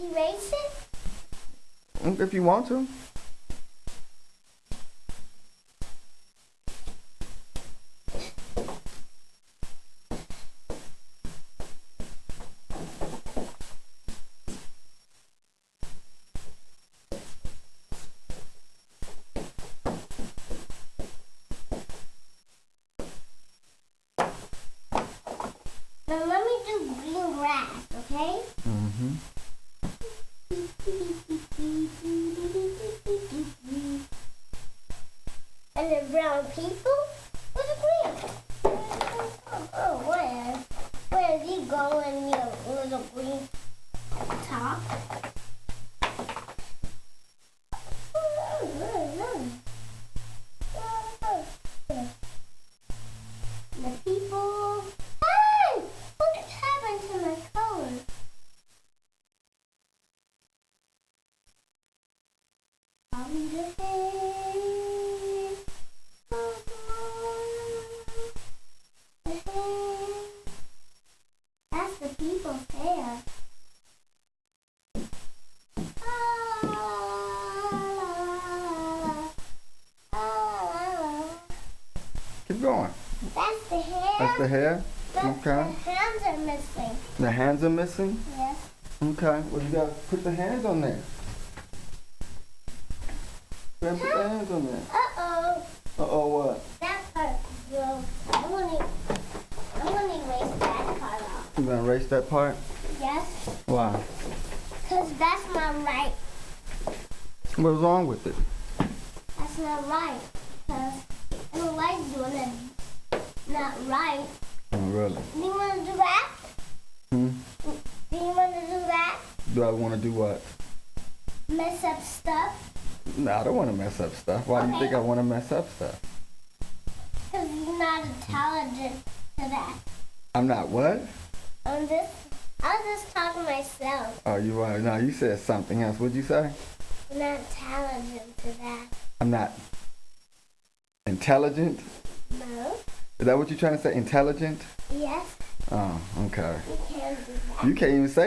erase it? If you want to. Now let me do green grass, okay? Mm-hmm. And the brown people? Where's the green? Oh, where? Where is he going, your little green top? The people. Hey! What just happened to my color? On the head. The head. That's the people's hair. Keep going. That's the hair. That's the hair? That's Okay. The hands are missing. The hands are missing? Yes. Okay. Well, you gotta put the hands on there. Go ahead and put the hands on there. Uh-oh. Uh-oh, what? That part broke. I'm gonna erase that part off. You gonna erase that part? Yes. Why? Because that's not right. What's wrong with it? That's not right. Because I don't like doing it. Not right. Oh, really? Do you want to do that? Hmm? Do you want to do that? Do I want to do what? Mess up stuff? No, I don't want to mess up stuff. Why do you Okay. think I want to mess up stuff? Because you're not intelligent to that. I'm not what? I was just talking to myself. Oh, you are. No, you said something else. What'd you say? I'm not intelligent to that. I'm not intelligent? No? Is that what you're trying to say? Intelligent? Yes? Oh, okay. You can't do that. You can't even say